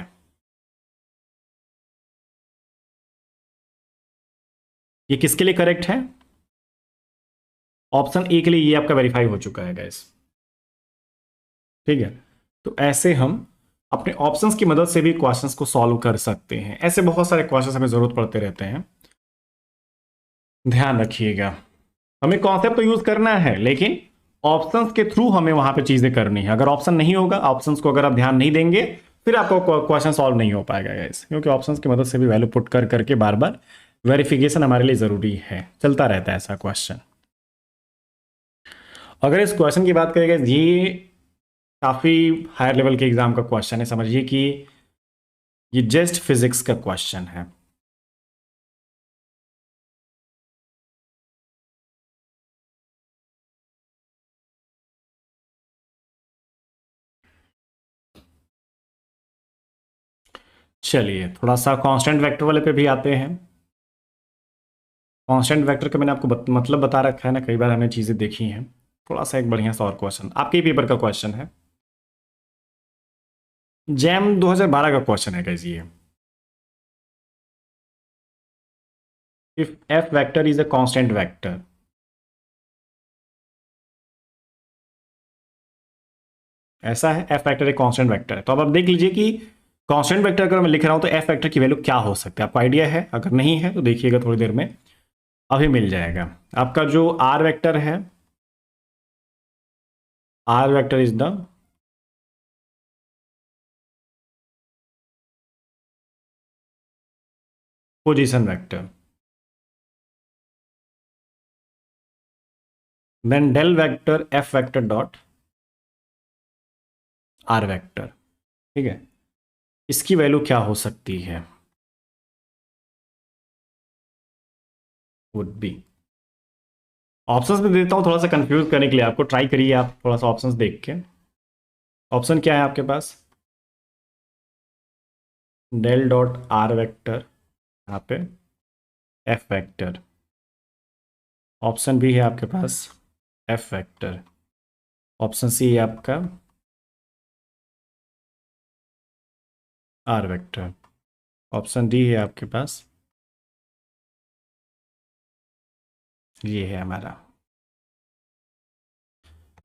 A: ये किसके लिए करेक्ट है? ऑप्शन ए के लिए ये आपका वेरीफाई हो चुका है गाइस। ठीक है, तो ऐसे हम अपने ऑप्शंस की मदद से भी क्वेश्चंस को सॉल्व कर सकते हैं। ऐसे बहुत सारे क्वेश्चंस हमें जरूरत पड़ते रहते हैं, ध्यान रखिएगा। हमें कॉन्सेप्ट तो यूज करना है, लेकिन ऑप्शंस के थ्रू हमें वहां पे चीजें करनी है। अगर ऑप्शन नहीं होगा, ऑप्शंस को अगर आप ध्यान नहीं देंगे, फिर आपको क्वेश्चन सॉल्व नहीं हो पाएगा गाइस, क्योंकि ऑप्शंस की मदद से भी वैल्यू पुट कर करके बार बार वेरिफिकेशन हमारे लिए जरूरी है, चलता रहता है ऐसा क्वेश्चन। अगर इस क्वेश्चन की बात करें, ये काफी हायर लेवल के एग्जाम का क्वेश्चन है। समझिए कि ये जस्ट फिजिक्स का क्वेश्चन है। चलिए थोड़ा सा कांस्टेंट वेक्टर वाले पे भी आते हैं। कांस्टेंट वेक्टर का मैंने आपको मतलब बता रखा है ना, कई बार हमने चीजें देखी हैं। थोड़ा सा एक बढ़िया सा और क्वेश्चन आपके ही पेपर का क्वेश्चन है, जैम 2012 का क्वेश्चन है गाइस ये। If F vector is a constant vector, ऐसा है, एफ वेक्टर एक कांस्टेंट वेक्टर है, तो अब आप देख लीजिए कि कांस्टेंट वेक्टर अगर मैं लिख रहा हूं तो एफ वेक्टर की वैल्यू क्या हो सकती है, आपको आइडिया है? अगर नहीं है तो देखिएगा थोड़ी देर में, अभी मिल जाएगा। आपका जो आर वेक्टर है, R vector is the position vector, then del vector F vector dot R vector. ठीक है, इसकी वैल्यू क्या हो सकती है? वुड बी, ऑप्शंस में देता हूं थोड़ा सा कंफ्यूज करने के लिए, आपको ट्राई करिए आप थोड़ा सा ऑप्शंस देख के। ऑप्शन क्या है आपके पास? डेल डॉट आर वेक्टर, यहाँ पे एफ वेक्टर। ऑप्शन बी है आपके पास एफ वेक्टर। ऑप्शन सी है आपका आर वेक्टर। ऑप्शन डी है आपके पास, ये है हमारा।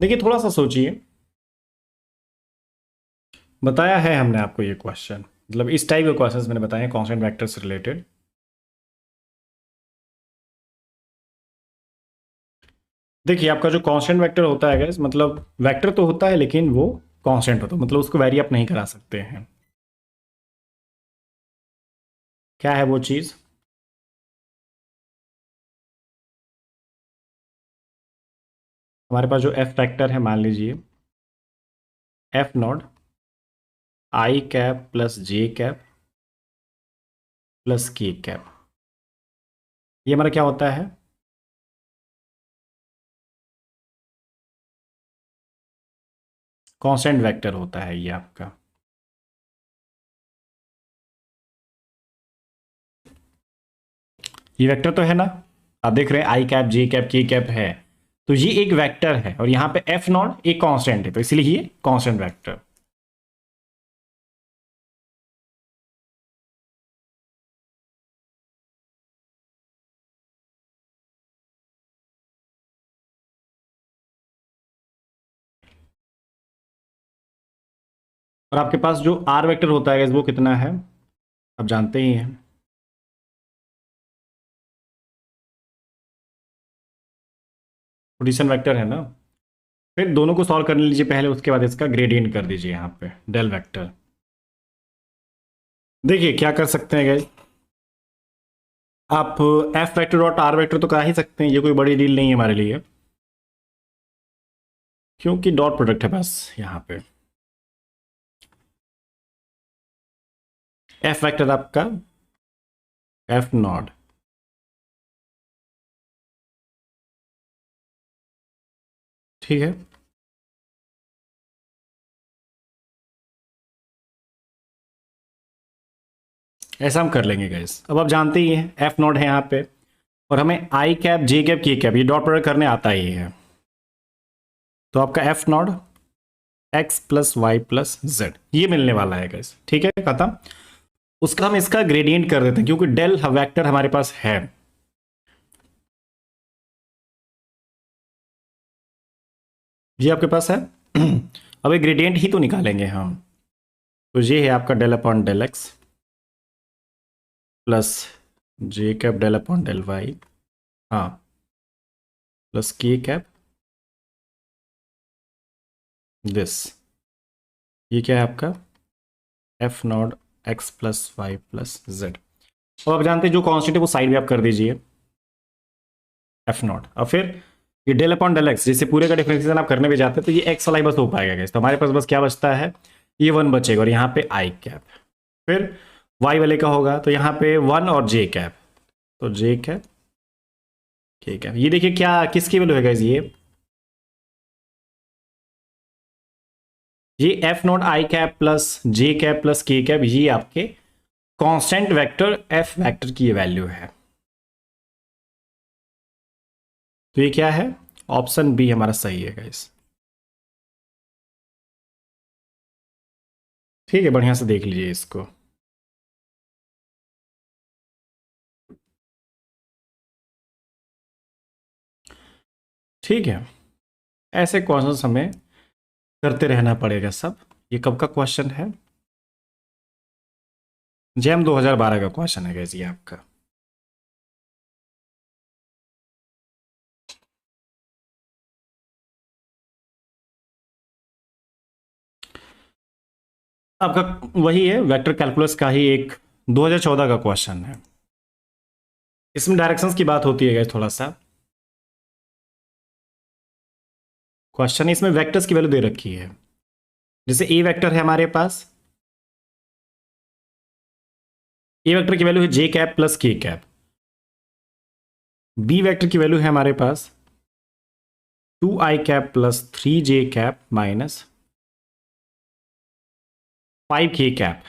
A: देखिए थोड़ा सा सोचिए, बताया है हमने आपको ये क्वेश्चन, मतलब इस टाइप के क्वेश्चंस मैंने बताए हैं कांस्टेंट वेक्टर से रिलेटेड। देखिए आपका जो कांस्टेंट वेक्टर होता है गाइस, मतलब वेक्टर तो होता है लेकिन वो कांस्टेंट होता है, मतलब उसको वेरी अप नहीं करा सकते हैं। क्या है वो चीज? हमारे पास जो एफ फैक्टर है, मान लीजिए F not I cap plus j cap plus k cap, ये हमारा क्या होता है? कांस्टेंट वेक्टर होता है ये आपका। ये वेक्टर तो है ना, आप देख रहे हैं आई cap J cap K cap है, तो ये एक वेक्टर है, और यहाँ पे एफ नॉट एक कांस्टेंट है, तो इसलिए ये कांस्टेंट वेक्टर। और आपके पास जो आर वेक्टर होता है वो कितना है, आप जानते ही हैं, पोजीशन वेक्टर है ना। फिर दोनों को सॉल्व कर लीजिए पहले, उसके बाद इसका ग्रेडियंट कर दीजिए यहाँ पे डेल वेक्टर। देखिए क्या कर सकते हैं गाइस, आप F vector dot R vector तो करा ही सकते हैं, ये कोई बड़ी डील नहीं है हमारे लिए, क्योंकि डॉट प्रोडक्ट है बस यहाँ पे। एफ वेक्टर आपका एफ नॉट, ठीक है। ऐसा हम कर लेंगे गाइस। अब आप जानते ही हैं एफ नॉट है यहाँ पे, और हमें I cap J cap K cap ये डॉट प्रोडक्ट करने आता ही है। तो आपका F not x plus Y plus Z ये मिलने वाला है गाइस, ठीक है खत्म। उसका हम इसका ग्रेडियंट कर देते हैं क्योंकि डेल वेक्टर हमारे पास है। ये आपके पास है। अब एक ग्रेडियंट ही तो निकालेंगे हम। तो ये है आपका del upon del x plus j cap del upon del y, हाँ, प्लस के कैप दिस। ये क्या है आपका F not x plus Y plus z. अब आप जानते हैं जो कॉन्स्टेंट है वो साइड में आप कर दीजिए एफ नॉट। अब फिर ये डेल अपॉन डेल एक्स जैसे पूरे का डिफरेंशिएशन आप करने भी जाते हैं तो ये एक्स वाला ही बस हो पाएगा गाइस। तो हमारे पास बस क्या बचता है, ये वन बचेगा और यहाँ पे आई कैप। फिर वाई वाले का होगा तो यहाँ पे वन और जे कैप, तो जे कैप के कैप। ये देखिए क्या किसकी वैल्यू है गाइस, ये F not I cap plus j cap plus k cap, ये आपके कांस्टेंट वेक्टर एफ वेक्टर की वैल्यू है। तो ये क्या है, ऑप्शन बी हमारा सही है गाइस। ठीक है, बढ़िया से देख लीजिए इसको। ठीक है, ऐसे क्वेश्चंस हमें करते रहना पड़ेगा सब। ये कब का क्वेश्चन है, जैम 2012 का क्वेश्चन है गाइस ये आपका। आपका वही है वेक्टर कैलकुलस का ही एक 2014 का क्वेश्चन है। इसमें डायरेक्शंस की बात होती है गाइस थोड़ा सा। क्वेश्चन इसमें वेक्टर्स की वैल्यू दे रखी है। जैसे ए वेक्टर है हमारे पास, ए वेक्टर की वैल्यू है j cap plus k cap. B vector की वैल्यू है हमारे पास 2i cap plus 3j cap minus 5k cap.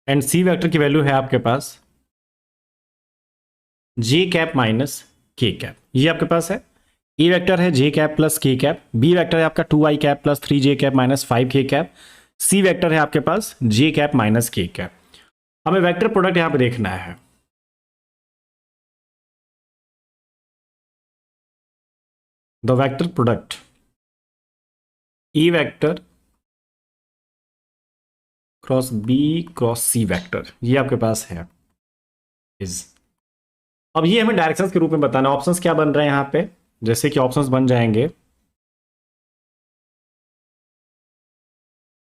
A: And c vector की वैल्यू है आपके पास j cap minus k cap. ये आपके पास है। ए वेक्टर है j cap plus k cap, b vector है आपका 2i cap plus 3j cap minus 5k cap, c vector है आपके पास j cap minus k cap. हमें वेक्टर प्रोडक्ट यहां पे देखना है। The vector product A vector cross B cross C vector ये आपके पास है इज। अब ये हमें डायरेक्शंस के रूप में बताना। ऑप्शंस क्या बन रहे हैं यहां पे, जैसे कि ऑप्शंस बन जाएंगे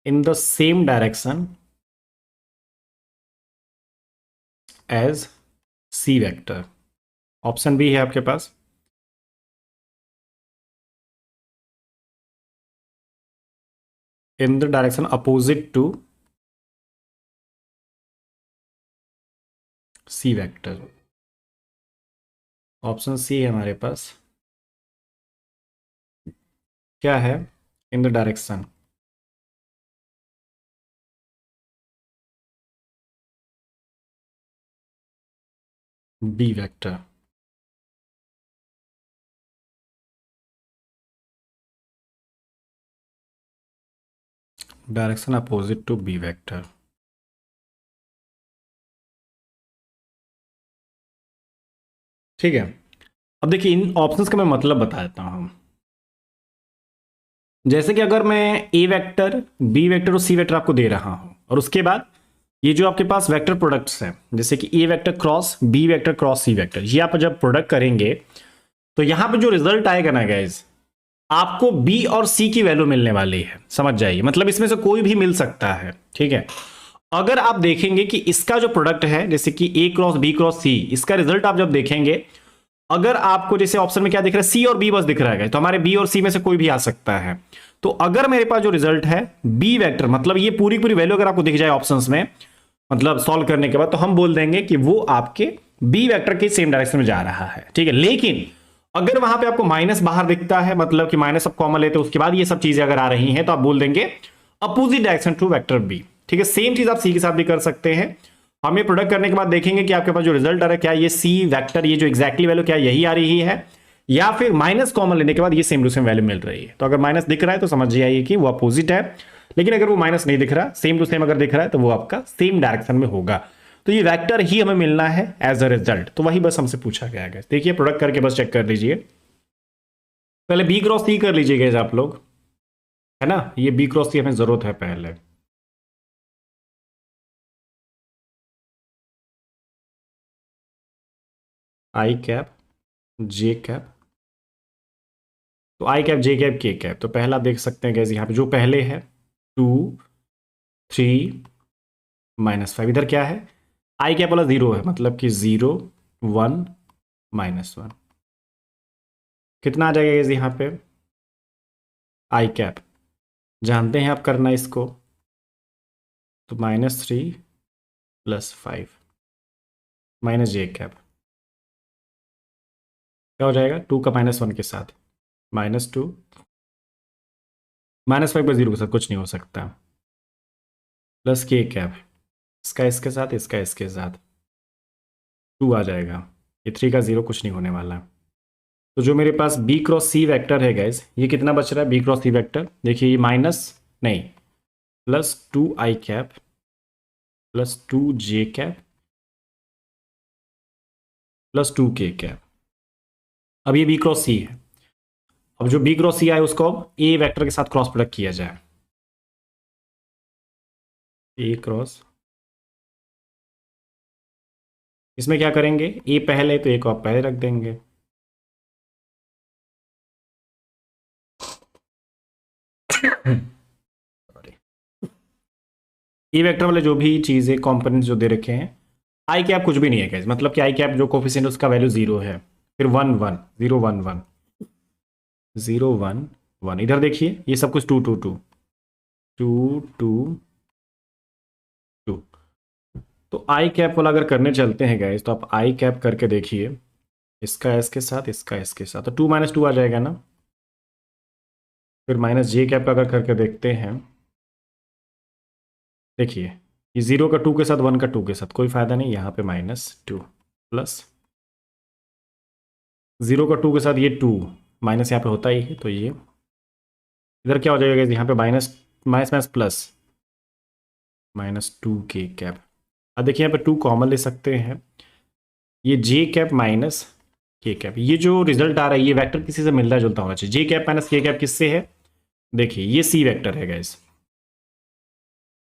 A: in the same direction as c vector. Option B है आपके पास in the direction opposite to c vector. Option सी है हमारे पास क्या है, in the direction b vector. Direction opposite to b vector. ठीक है, अब देखिए इन ऑप्शंस का मैं मतलब बता देता हूं। जैसे कि अगर मैं ए वेक्टर बी वेक्टर और सी वेक्टर आपको दे रहा हूं और उसके बाद ये जो आपके पास वेक्टर प्रोडक्ट्स हैं जैसे कि a vector cross b vector cross C vector, ये आप जब प्रोडक्ट करेंगे तो यहां पे जो रिजल्ट आएगा ना गाइज, आपको बी और सी की वैल्यू मिलने वाली है। समझ जाइए, मतलब इसमें से कोई भी मिल सकता है। ठीक है, अगर आप देखेंगे कि इसका जो प्रोडक्ट है जैसे कि ए क्रॉस बी क्रॉस सी, इसका रिजल्ट आप जब देखेंगे, अगर आपको जैसे ऑप्शन में क्या दिख रहा है, सी और बी बस दिख रहा है, तो हमारे बी और सी में से कोई भी आ सकता है। तो अगर मेरे पास जो रिजल्ट है बी वेक्टर, मतलब ये पूरी पूरी वैल्यू अगर आपको दिख जाए ऑप्शंस में, मतलब सॉल्व करने के बाद, तो हम बोल देंगे कि वो आपके बी वेक्टर के सेम डायरेक्शन में जा रहा है। ठीक है, लेकिन अगर वहां पे आपको माइनस बाहर दिखता है, मतलब कि माइनस आप कॉमन लेते हैं उसके बाद ये सब चीजें अगर आ रही हैं, तो आप बोल देंगे opposite direction to vector B. ठीक है, सेम चीज आप सी के साथ भी कर सकते हैं। हम ये प्रोडक्ट करने के बाद देखेंगे कि आपके पास जो रिजल्ट आ रहा है क्या ये सी वेक्टर, ये जो एग्जैक्टली वैल्यू क्या यही आ रही है, या फिर माइनस कॉमन लेने के बाद ये सेम टू सेम वैल्यू मिल रही है। तो अगर माइनस दिख रहा है तो समझ जाइए कि वो अपोजिट है, लेकिन अगर वो माइनस नहीं दिख रहा, सेम टू सेम अगर दिख रहा है, तो वो आपका सेम डायरेक्शन में होगा। तो ये वेक्टर ही हमें मिलना है एज अ रिजल्ट। तो वही बस हमसे पूछा गया है। देखिए प्रोडक्ट करके बस चेक कर लीजिए, पहले बी क्रॉस सी कर लीजिएगा आप लोग, है ना, ये बी क्रॉस सी हमें जरूरत है पहले। आई कैप जे कैप, तो i cap J cap K cap, तो पहला आप देख सकते हैं गैस यहाँ पे जो पहले है 2 3 -5, इधर क्या है आई कैप वाला 0 है, मतलब कि 0 1 -1, कितना आ जाएगा गैस यहाँ पे आई कैप, जानते हैं आप करना इसको, तो -3 + 5 माइनस जे कैप, क्या हो जाएगा 2 का -1 के साथ -2 -5 पर 0 के साथ कुछ नहीं हो सकता, प्लस के कैप, इसका इसके साथ, इसका इसके साथ 2 आ जाएगा, ये 3 का 0 कुछ नहीं होने वाला। तो जो मेरे पास बी क्रॉस सी वेक्टर है गैस, ये कितना बच रहा है बी क्रॉस सी वेक्टर, देखिए ये माइनस नहीं +2 आई कैप +2 जे कैप +2 के कैप। अब ये बी क्रॉस सी है, अब जो बी क्रॉस सी आए उसको अब ए वेक्टर के साथ क्रॉस प्रोडक्ट किया जाए, ए क्रॉस, इसमें क्या करेंगे ए पहले, तो ए को आप पहले रख देंगे, ए वेक्टर वाले जो भी चीज़ें कंपोनेंट्स जो दे रखे हैं, आई कैप कुछ भी नहीं है गाइस, मतलब कि आई कैप जो कोफिशिएंट उसका वैल्यू 0 है, फिर 1 1 0 1 1 0 1 1, इधर देखिए ये सब कुछ 2 2 2 2 2 2। तो आई कैप वाला अगर करने चलते हैं गाइस, तो आप आई कैप करके देखिए, इसका इसके साथ, इसका इसके साथ, तो 2 -2 आ जाएगा ना, फिर माइनस जे कैप का अगर करके देखते हैं, देखिए ये 0 का 2 के साथ, 1 का 2 के साथ, कोई फायदा नहीं, यहाँ पे -2 प्लस 0 का 2 के साथ ये 2 माइनस यहाँ पे होता ही है, तो ये इधर क्या हो जाएगा यहाँ पे माइनस माइनस माइनस प्लस -2 के कैप। अब देखिए यहाँ पे 2 कॉमन ले सकते हैं, ये जे कैप माइनस के कैप, ये जो रिजल्ट आ रहा है ये वेक्टर किसी से मिलता जुलता होना चाहिए, जे कैप माइनस के कैप किससे है, देखिए ये सी वेक्टर है गाइस,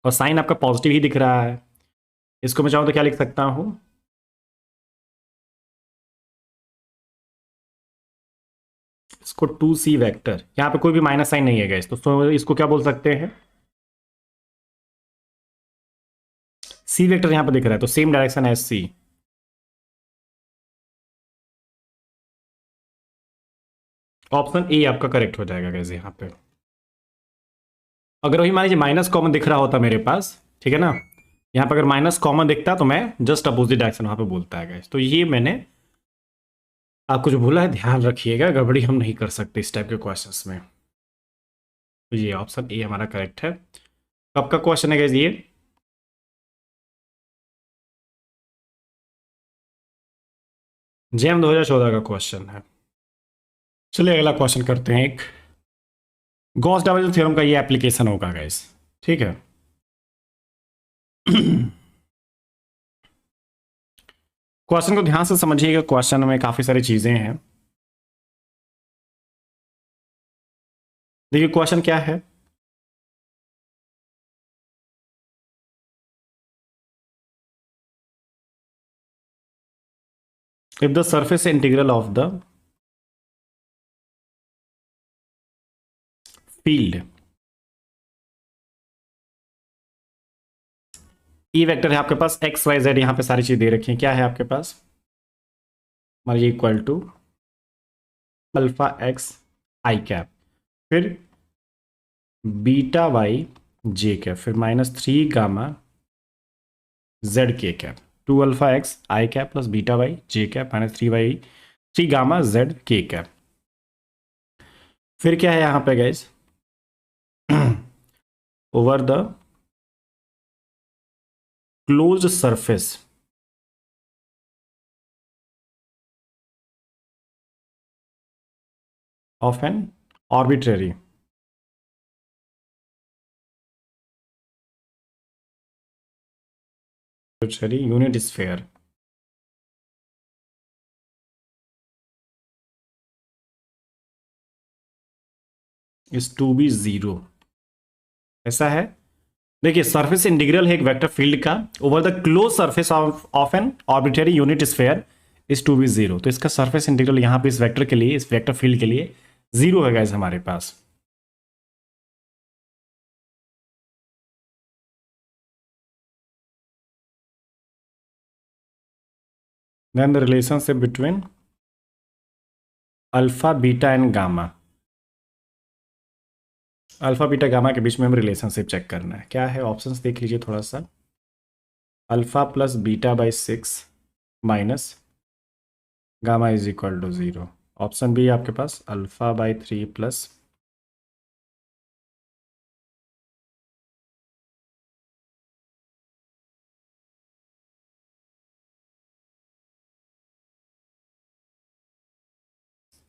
A: और साइन आपका पॉजिटिव ही दिख रहा है, इसको मैं चाहूँ तो क्या लिख सकता हूँ, इसको 2c वेक्टर, यहाँ पे कोई भी माइनस साइन नहीं है गाइस, तो इसको क्या बोल सकते हैं सी वेक्टर, यहाँ पे दिख रहा है तो same direction as C, option A आपका करेक्ट हो जाएगा गाइस यहाँ पे। अगर वही मान लीजिए माइनस कॉमन दिख रहा होता मेरे पास, ठीक है ना, यहाँ पे अगर माइनस कॉमन दिखता तो मैं जस्ट अपोजिट डायरेक्शन वहां पे बोलता है गाइस। तो ये मैंने आपको जो बोला है ध्यान रखिएगा, गड़बड़ी हम नहीं कर सकते इस टाइप के क्वेश्चंस में। तो ये ऑप्शन ए हमारा करेक्ट है। कब का क्वेश्चन है गाइस ये, जेम 2014 का क्वेश्चन है। चलिए अगला क्वेश्चन करते हैं, एक गॉस डाइवर्जेंस थ्योरम का ये एप्लीकेशन होगा गाइस, ठीक है। क्वेश्चन को ध्यान से समझिएगा, क्वेश्चन में काफी सारी चीजें हैं। देखिए क्वेश्चन क्या है, if the surface integral of the field, E vector है आपके पास, एक्स वाई जेड, यहां पे सारी चीज दे रखी है, क्या है आपके पास, मान लीजिए equal to alpha X I cap, फिर बीटा वाई जे कैप, फिर -3 gamma Z K cap, 2 alpha X I cap plus beta Y J cap -3 gamma Z K cap. फिर क्या है यहाँ पे guys, over the closed surface of an arbitrary unit sphere is to be zero. ऐसा है, देखिए surface integral है एक वेक्टर फील्ड का over the close surface of an arbitrary unit sphere is to be zero. तो इसका surface integral यहाँ पे इस वेक्टर के लिए, इस वेक्टर फील्ड के लिए जीरो है गाइस हमारे पास। Then the relationship between alpha beta and gamma, alpha beta gamma के बीच में हम रिलेशनशिप चेक करना है। क्या है ऑप्शंस देख लीजिए थोड़ा सा। Alpha plus beta by 6 minus gamma is equal to 0। Option B आपके पास अल्फा बाई 3 प्लस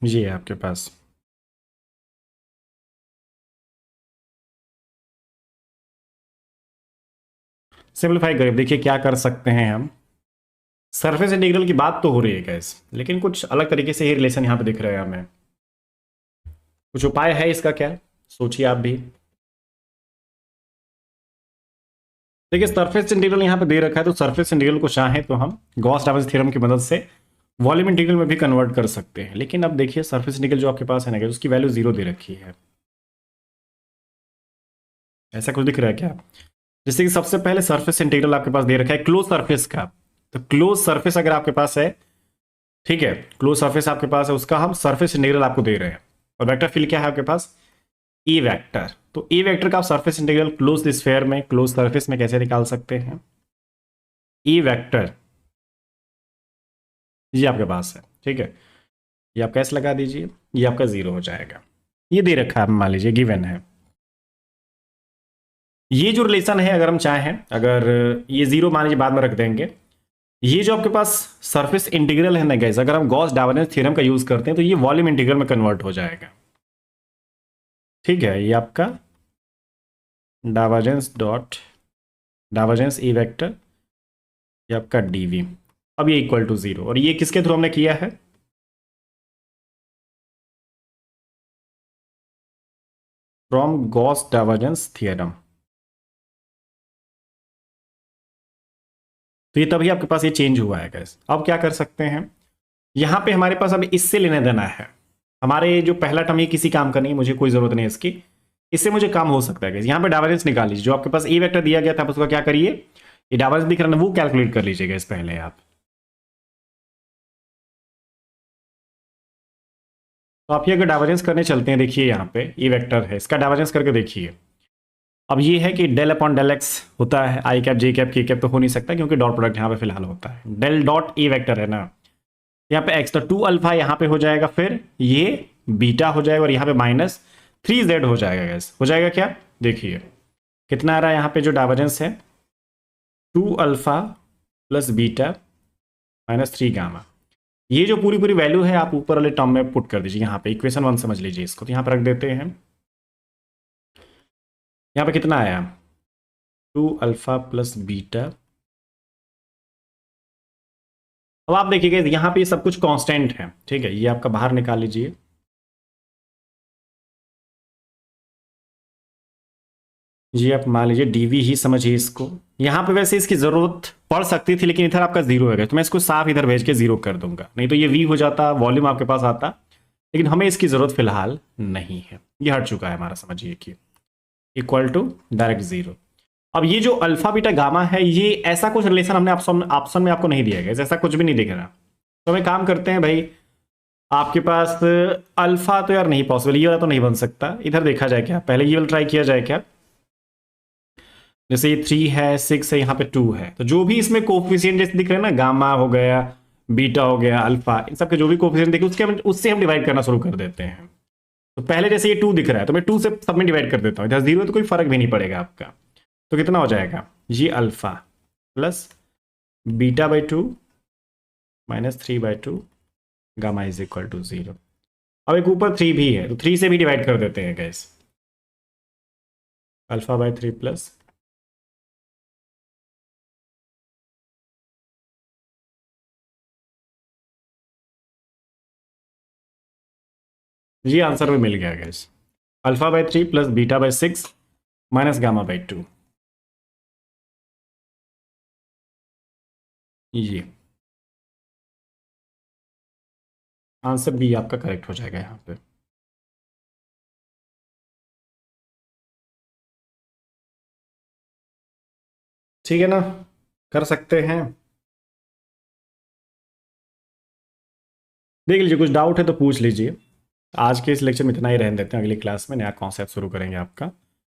A: ये है आपके पास। सिंपलीफाई करें, देखिए क्या कर सकते हैं हम। सरफेस इंटीग्रल की बात तो हो रही है गैस, लेकिन कुछ अलग तरीके से ही रिलेशन यहां पे दिख रहा है हमें। कुछ उपाय है इसका क्या, सोचिए आप भी। देखिए सरफेस इंटीग्रल यहां पे दे रखा है, तो सरफेस इंटीग्रल को चाहें तो हम गॉस डाइवर्जेंस थ्योरम की मदद से वॉल्यूम इंटीग्रल में भी कन्वर्ट कर सकते हैं। लेकिन अब देखिए सरफेस इंटीग्रल जो आपके पास है ना, उसकी वैल्यू 0 दे रखी है। ऐसा कुछ दिख रहा है क्या? जैसे कि सबसे पहले सरफेस इंटीग्रल आपके पास दे रखा है क्लोज सरफेस का। तो क्लोज सरफेस अगर आपके पास है, ठीक है, क्लोज सरफेस आपके पास है, उसका हम सरफेस इंटीग्रल आपको दे रहे हैं। और वेक्टर फील्ड क्या है आपके पास? E vector. तो ई वेक्टर का आप सरफेस इंटीग्रल क्लोज स्फीयर में, क्लोज सरफेस में कैसे निकाल सकते हैं? ई वेक्टर ये आपके पास है, ठीक है, ये आप कैसे लगा दीजिए, ये आपका 0 हो जाएगा। ये दे रखा है, मान लीजिए गिवन है। ये जो रिलेशन है, अगर हम चाहें, अगर ये 0 मान लीजिए बाद में रख देंगे, ये जो आपके पास सरफेस इंटीग्रल है ना गाइस, अगर हम गॉस डाइवर्जेंस थ्योरम का यूज करते हैं तो ये वॉल्यूम इंटीग्रल में कन्वर्ट हो जाएगा। ठीक है, ये आपका डाइवर्जेंस ई वेक्टर, ये आपका डीवी। अब ये इक्वल टू 0, और ये किसके थ्रू हमने किया है? From Gauss divergence theorem. तो ये तभी आपके पास ये चेंज हुआ है गाइस। अब क्या कर सकते हैं, यहां पे हमारे पास अब इससे लेने देना है। हमारे जो पहला टर्म ये किसी काम का नहीं, मुझे कोई जरूरत नहीं है इसकी, इससे मुझे काम हो सकता है गाइस। यहां पे डाइवर्जेंस निकाल लीजिए, जो आपके पास ए वेक्टर दिया गया था उसका क्या करिए, ये डाइवर्जेंस दिख रहा है वो कैलकुलेट कर लीजिएगा इस पहले आप। तो आप ये अगर डाइवर्जेंस करने चलते हैं, देखिए यहाँ पे ये वेक्टर है, इसका डाइवर्जेंस करके देखिए। अब ये है कि डेल अपॉन डेल एक्स होता है, i cap J cap K cap तो हो नहीं सकता क्योंकि डॉट प्रोडक्ट यहाँ पे फिलहाल होता है। डेल डॉट ए वेक्टर है ना, यहाँ पे एक्स, तो 2 अल्फा यहाँ पे हो जाएगा, फिर ये बीटा हो जाएगा, और यहाँ पे माइनस 3z हो जाएगा गैस। हो जाएगा क्या, देखिए कितना आ रहा है यहाँ पे जो डाइवर्जेंस है, 2 alpha plus beta minus 3 gamma. ये जो पूरी पूरी वैल्यू है आप ऊपर वाले टर्म में पुट कर दीजिए, यहाँ पे इक्वेशन 1 समझ लीजिए इसको। तो यहाँ पे रख देते हैं, यहाँ पे कितना आया, 2 अल्फा प्लस बीटा। अब आप देखिएगा यहाँ पे सब कुछ कांस्टेंट है, ठीक है, ये आपका बाहर निकाल लीजिए। जी आप मान लीजिए डीवी ही समझिए इसको। यहाँ पे वैसे इसकी जरूरत पड़ सकती थी, लेकिन इधर आपका 0 है, तो मैं इसको साफ इधर भेज के 0 कर दूंगा, नहीं तो ये वी हो जाता, वॉल्यूम आपके पास आता। लेकिन हमें इसकी जरूरत फिलहाल नहीं है, ये हट चुका है हमारा, समझिए कि इक्वल टू डायरेक्ट 0। अब ये जो अल्फा बीटा गामा है, ये ऐसा कुछ रिलेशन हमने ऑप्शन में आपको नहीं दिया गया, ऐसा कुछ भी नहीं दिख रहा। तो हमें काम करते हैं भाई, आपके पास अल्फा तो यार नहीं पॉसिबल, ये वाला तो नहीं बन सकता। इधर देखा जाए क्या, पहले ये वाला ट्राई किया जाए क्या। जैसे ये 3 है, 6 है, यहाँ पे 2 है, तो जो भी इसमें कोफिशिएंट जैसे दिख रहे हैं ना, गामा हो गया, बीटा हो गया, अल्फा, इन सब के जो भी कोफिशिएंट दिखे उससे हम डिवाइड करना शुरू कर देते हैं। तो पहले जैसे ये 2 दिख रहा है, तो मैं 2 से सब में डिवाइड कर देता हूँ, इधर 0 है तो कोई फर्क भी नहीं पड़ेगा आपका। तो कितना हो जाएगा, ये alpha plus beta by 2 minus 3/2 gamma is equal to 0। अब एक ऊपर 3 भी है तो 3 से भी डिवाइड कर देते हैं गैस। अल्फा बाई 3 प्लस ये आंसर में मिल गया gas. Alpha by 3 plus beta by 6 minus gamma by 2। ये आंसर बी आपका करेक्ट हो जाएगा यहाँ पे। ठीक है ना, कर सकते हैं। देख लीजिए, कुछ डाउट है तो पूछ लीजिए। आज के इस लेक्चर में इतना ही रहने देते हैं, अगली क्लास में नया कॉन्सेप्ट शुरू करेंगे आपका।